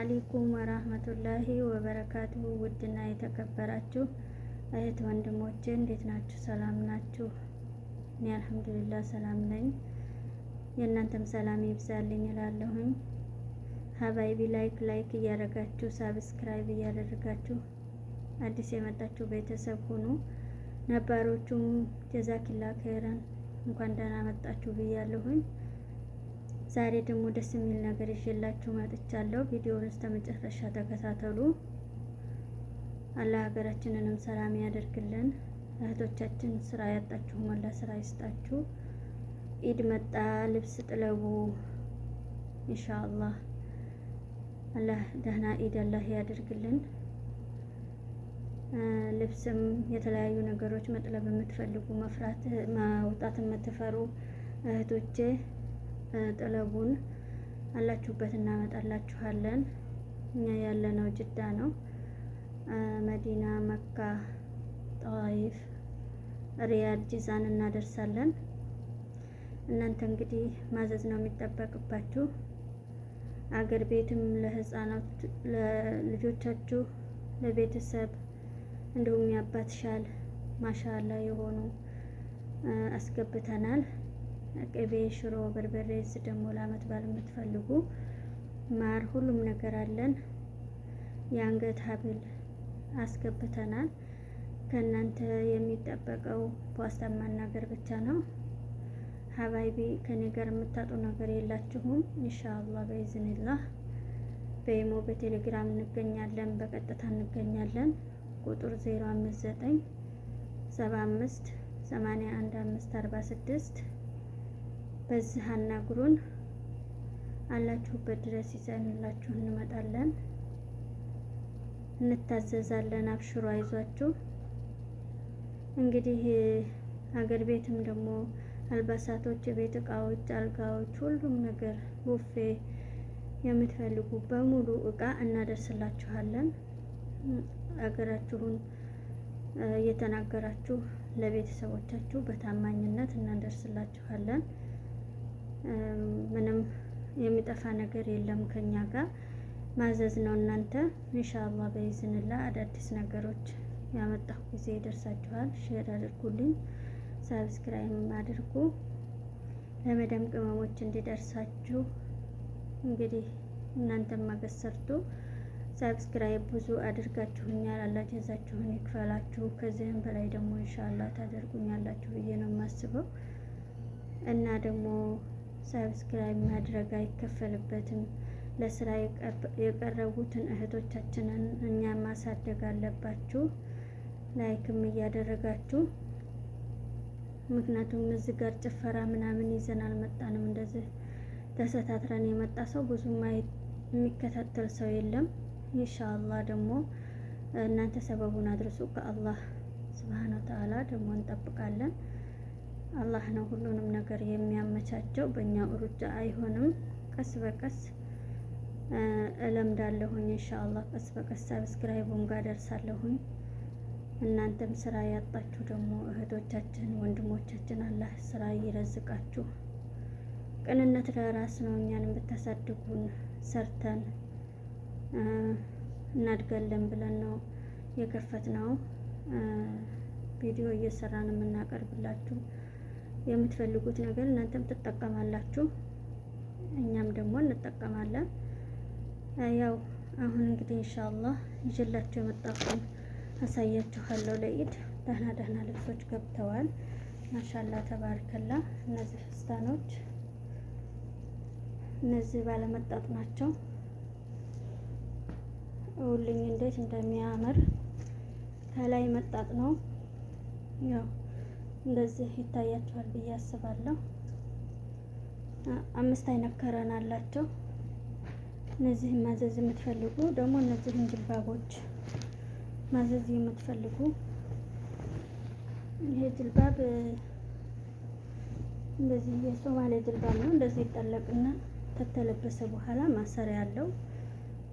አለይኩም ወራህመቱላሂ ወበረካቱሁ። ውድና የተከበራችሁ እህት ወንድሞቼ እንዴት ናችሁ? ሰላም ናችሁ? እኔ አልሐምዱሊላህ ሰላም ነኝ። የእናንተም ሰላም ይብዛልኝ እላለሁኝ። ሀባይቢ ላይክ እያደረጋችሁ ሳብስክራይብ እያደረጋችሁ አዲስ የመጣችሁ ቤተሰብ ሁኑ። ነባሮቹም ጀዛኪላ ኸይረን እንኳን ደህና መጣችሁ ብያለሁኝ። ዛሬ ደግሞ ደስ የሚል ነገር ይዤላችሁ መጥቻለሁ። ቪዲዮውን እስከ መጨረሻ ተከታተሉ። አላህ ሀገራችንንም ሰላም ያደርግልን። እህቶቻችን ስራ ያጣችሁ ሞላ ስራ ይስጣችሁ። ኢድ መጣ፣ ልብስ ጥለቡ ኢንሻአላህ። አላህ ደህና ኢድ አላህ ያደርግልን። ልብስም የተለያዩ ነገሮች መጥለብ የምትፈልጉ ማውጣት የምትፈሩ እህቶቼ ጥለቡን አላችሁበት እናመጣላችኋለን። እኛ ያለነው ጅዳ ነው። መዲና፣ መካ፣ ጣይፍ፣ ሪያድ፣ ጂዛን እናደርሳለን። እናንተ እንግዲህ ማዘዝ ነው የሚጠበቅባችሁ። አገር ቤትም ለህፃናት ለልጆቻችሁ ለቤተሰብ እንዲሁም ያባት ሻል ማሻአላ የሆኑ አስገብተናል። ቅቤ፣ ሽሮ፣ በርበሬ ደግሞ ለአመት በዓል የምትፈልጉ ማር፣ ሁሉም ነገር አለን። የአንገት ሀብል አስገብተናል። ከእናንተ የሚጠበቀው ፖስታ ማናገር ብቻ ነው። ሀባይቢ ከኔ ጋር የምታጡ ነገር የላችሁም። ኢንሻአላህ በኢዝኒላህ በኢሞ በቴሌግራም እንገኛለን፣ በቀጥታ እንገኛለን። ቁጥር 059 75 81 546 በዚህ አናግሩን። አላችሁበት ድረስ ይዘንላችሁ እንመጣለን፣ እንታዘዛለን። አብሽሩ፣ አይዟችሁ። እንግዲህ ሀገር ቤትም ደግሞ አልባሳቶች፣ የቤት እቃዎች፣ አልጋዎች፣ ሁሉም ነገር ቡፌ የምትፈልጉ በሙሉ እቃ እናደርስላችኋለን። ሀገራችሁን እየተናገራችሁ ለቤተሰቦቻችሁ በታማኝነት እናደርስላችኋለን። ምንም የሚጠፋ ነገር የለም። ከኛ ጋር ማዘዝ ነው። እናንተ ኢንሻአላህ በኢዝንላህ አዳዲስ ነገሮች ያመጣሁ ጊዜ ይደርሳችኋል። ሼር አድርጉልኝ፣ ሳብስክራይብ አድርጉ፣ ለመደም ቅመሞች እንዲደርሳችሁ። እንግዲህ እናንተም ማገዝ ሰርቶ ሳብስክራይብ ብዙ አድርጋችሁኛል። አላህ ጀዛችሁን ይክፈላችሁ። ከዚህም በላይ ደግሞ ኢንሻአላህ ታደርጉኛላችሁ ብዬ ነው የማስበው እና ደግሞ ሳብስክራይብ ማድረግ አይከፈልበትም። ለስራ የቀረቡትን እህቶቻችንን እኛ ማሳደግ አለባችሁ። ላይክም እያደረጋችሁ፣ ምክንያቱም እዚህ ጋር ጭፈራ ምናምን ይዘን አልመጣንም። እንደዚህ ተሰታትረን የመጣ ሰው ብዙም የሚከታተል ሰው የለም። ኢንሻአላህ ደግሞ እናንተ ሰበቡን አድርሱ። ከአላህ ሱብሃነሁ ወተዓላ ደግሞ እንጠብቃለን። አላህ ነው ሁሉንም ነገር የሚያመቻቸው። በእኛ ሩጫ አይሆንም። ቀስ በቀስ እለምዳለሁኝ ኢንሻአላህ። ቀስ በቀስ ሰብስክራይቡን ጋር ደርሳለሁኝ። እናንተም ስራ ያጣችሁ ደግሞ እህቶቻችን ወንድሞቻችን አላህ ስራ ይረዝቃችሁ። ቅንነት ለራስ ነው። እኛን ብታሳድጉን ሰርተን እናድጋለን ብለን ነው የከፈትነው። ቪዲዮ እየሰራን የምናቀርብላችሁ የምትፈልጉት ነገር እናንተም ትጠቀማላችሁ፣ እኛም ደግሞ እንጠቀማለን። ያው አሁን እንግዲህ ኢንሻአላህ ይዤላችሁ የመጣሁትን አሳያችኋለሁ። ለኢድ ደህና ልብሶች ገብተዋል። ማሻአላ ተባርከላ። እነዚህ ፍስታኖች እነዚህ ባለመጣጥ ናቸው። ሁሉኝ እንዴት እንደሚያምር ከላይ መጣጥ ነው። ያው እንደዚህ ይታያችኋል ብዬ አስባለሁ። 5 አይነት ከረን አላቸው። እነዚህ ማዘዝ የምትፈልጉ ደግሞ እነዚህን ጅልባቦች ማዘዝ የምትፈልጉ፣ ይሄ ጅልባብ እንደዚህ የሶማሌ ጅልባብ ነው። እንደዚህ ይጠለቅና ከተለበሰ በኋላ ማሰሪያ አለው።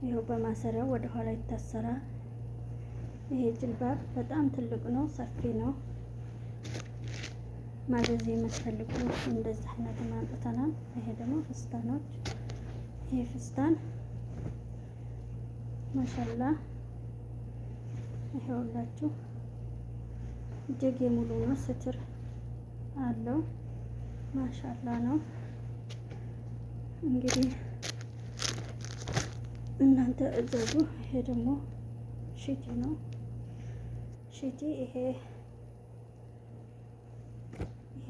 ይሄው በማሰሪያው ወደ ኋላ ይታሰራል። ይሄ ጅልባብ በጣም ትልቅ ነው፣ ሰፊ ነው። ማዘዝ የምትፈልጉ እንደዚህ አይነት ማንጥተናል። ይሄ ደግሞ ፍስታኖች፣ ይሄ ፍስታን ማሻላ ይኸውላችሁ እጅጌ ሙሉ ነው። ስትር አለው። ማሻላ ነው። እንግዲህ እናንተ እዘዙ። ይሄ ደግሞ ሽቲ ነው። ሽቲ ይሄ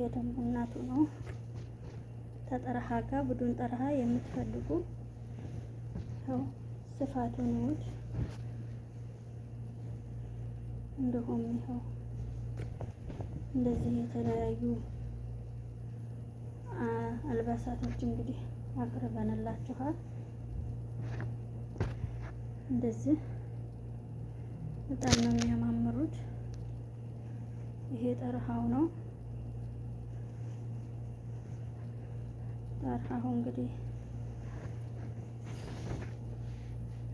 ደግሞ እናቱ ነው። ተጠረሃ ጋር ቡድን ጠረሃ የምትፈልጉ ያው ስፋቱን ውድ እንደሆነ ይኸው እንደዚህ የተለያዩ አልባሳቶች እንግዲህ አቅርበንላችኋል። እንደዚህ በጣም ነው የሚያማምሩት። ይሄ ጠርሃው ነው። ጠርሃው እንግዲህ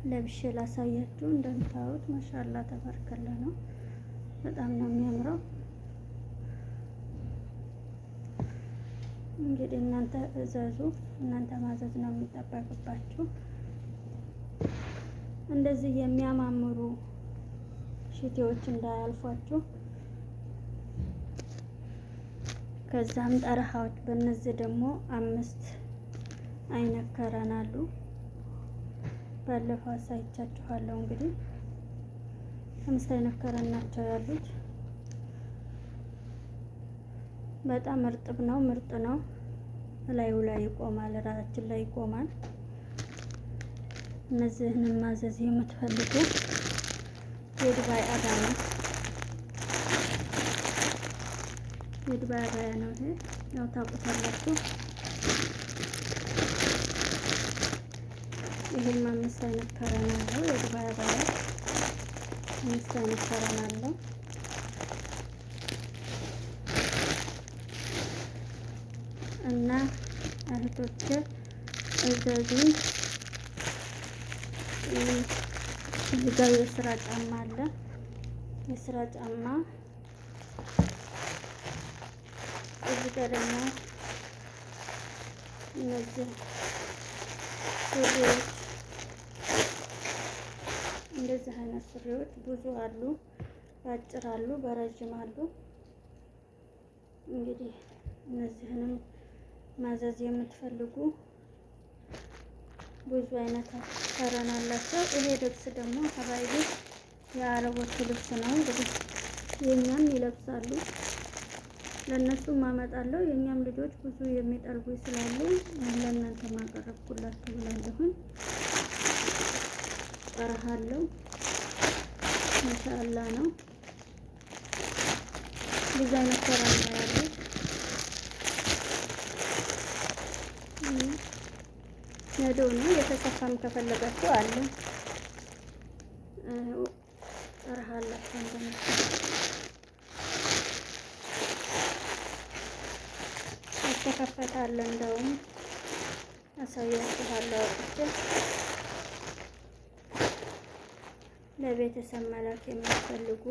ለብሼ ላሳያችሁ። እንደምታዩት ማሻአላ ተባርከለ ነው። በጣም ነው የሚያምረው። እንግዲህ እናንተ እዘዙ። እናንተ ማዘዝ ነው የሚጠበቅባችሁ። እንደዚህ የሚያማምሩ ሽቲዎች እንዳያልፏችሁ። ከዛም ጠረሃዎች በእነዚህ ደግሞ 5 አይነት ከረን አሉ። ባለፈው አሳይቻችኋለሁ። እንግዲህ 5 አይነት ከረን ናቸው ያሉት። በጣም እርጥብ ነው፣ ምርጥ ነው። ላዩ ላይ ይቆማል፣ ራሳችን ላይ ይቆማል። እነዚህን ማዘዝ የምትፈልጉ የዱባይ አባያ ነው። ይሄ ያው ታውቁታላችሁ። ይሄም 5 አይነት ከረን አለው። የዱባይ አባያ 5 አይነት ከረን አለው። እና እህቶቼ እዘዙኝ። እዚህ ጋር የስራ ጫማ አለ። የስራ ጫማ እዚህ ጋር ደግሞ እነዚህ ሱሪዎች፣ እንደዚህ አይነት ሱሪዎች ብዙ አሉ። በአጭር አሉ፣ በረጅም አሉ። እንግዲህ እነዚህንም ማዘዝ የምትፈልጉ ብዙ አይነት ከረን አላቸው። ይሄ ልብስ ደግሞ ሀባይቢ የአረቦች ልብስ ነው። እንግዲህ የኛም ይለብሳሉ፣ ለእነሱም አመጣለሁ። የኛም ልጆች ብዙ የሚጠልቡ ስላሉ ለእናንተ ማቀረብኩላችሁ ብላለሁኝ። ጠረሃለሁ ማሻአላ ነው። ብዙ አይነት ከረን ነው ያሉት። ነዶ ነው። የተሰፋም ከፈለጋችሁ አለ። ጠርሃላችሁ የተከፈታለ። እንደውም አሳያችኋለሁ አውጥቼ። ለቤተሰብ መላክ የምትፈልጉ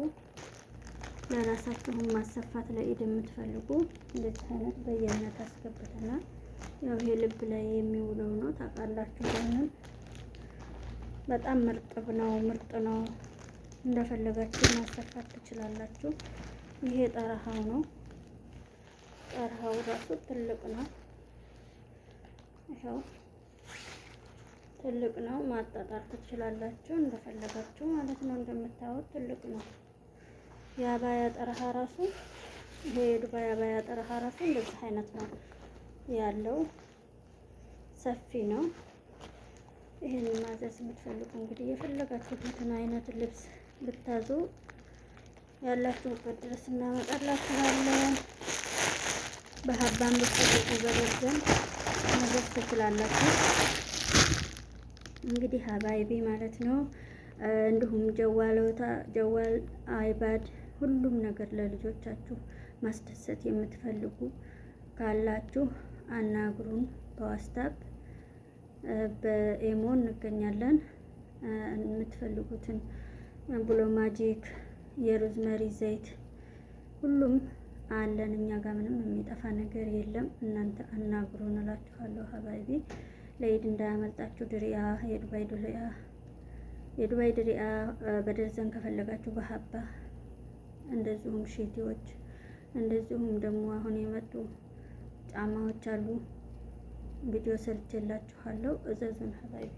ለራሳችሁም ማሰፋት ለኢድ የምትፈልጉ እንደዚህ አይነት በየአይነት አስገብተናል። ያው ይሄ ልብ ላይ የሚውለው ነው ታውቃላችሁ። ይሄንን በጣም ምርጥ ነው። እንደፈለጋችሁ ማሰፋት ትችላላችሁ። ይሄ ጠረሃው ነው። ጠረሃው ራሱ ትልቅ ነው። ይሄው ትልቅ ነው። ማጣጣር ትችላላችሁ እንደፈለጋችሁ ማለት ነው። እንደምታዩት ትልቅ ነው። የአባያ ጠረሃ ራሱ ይሄ የዱባይ አባያ ጠረሃ ራሱ እንደዚህ አይነት ነው ያለው። ሰፊ ነው። ይሄን ማዘዝ የምትፈልጉ እንግዲህ የፈለጋችሁትን አይነት ልብስ ብታዙ ያላችሁበት ድረስ እናመጣላችኋለን። በሀባም ብትፈልጉ በደርዘን ማዘዝ ትችላላችሁ። እንግዲህ ሀባይቢ ማለት ነው። እንዲሁም ጀዋል፣ አይባድ ሁሉም ነገር ለልጆቻችሁ ማስደሰት የምትፈልጉ ካላችሁ አናግሩን። በዋትስአፕ በኢሞ እንገኛለን። የምትፈልጉትን ብሎ ማጂክ፣ የሮዝመሪ ዘይት ሁሉም አለን። እኛ ጋር ምንም የሚጠፋ ነገር የለም። እናንተ አናግሩን እላችኋለሁ ሀባይቢ። ለኢድ እንዳያመልጣችሁ ድሪያ፣ የዱባይ ድሪያ የዱባይ ድሪያ በደርዘን ከፈለጋችሁ በሀባ እንደዚሁም ሼቲዎች እንደዚሁም ደግሞ አሁን የመጡ ጫማዎች አሉ። ቪዲዮ ሰርቼላችኋለሁ። እዘዙን ሀባይቢ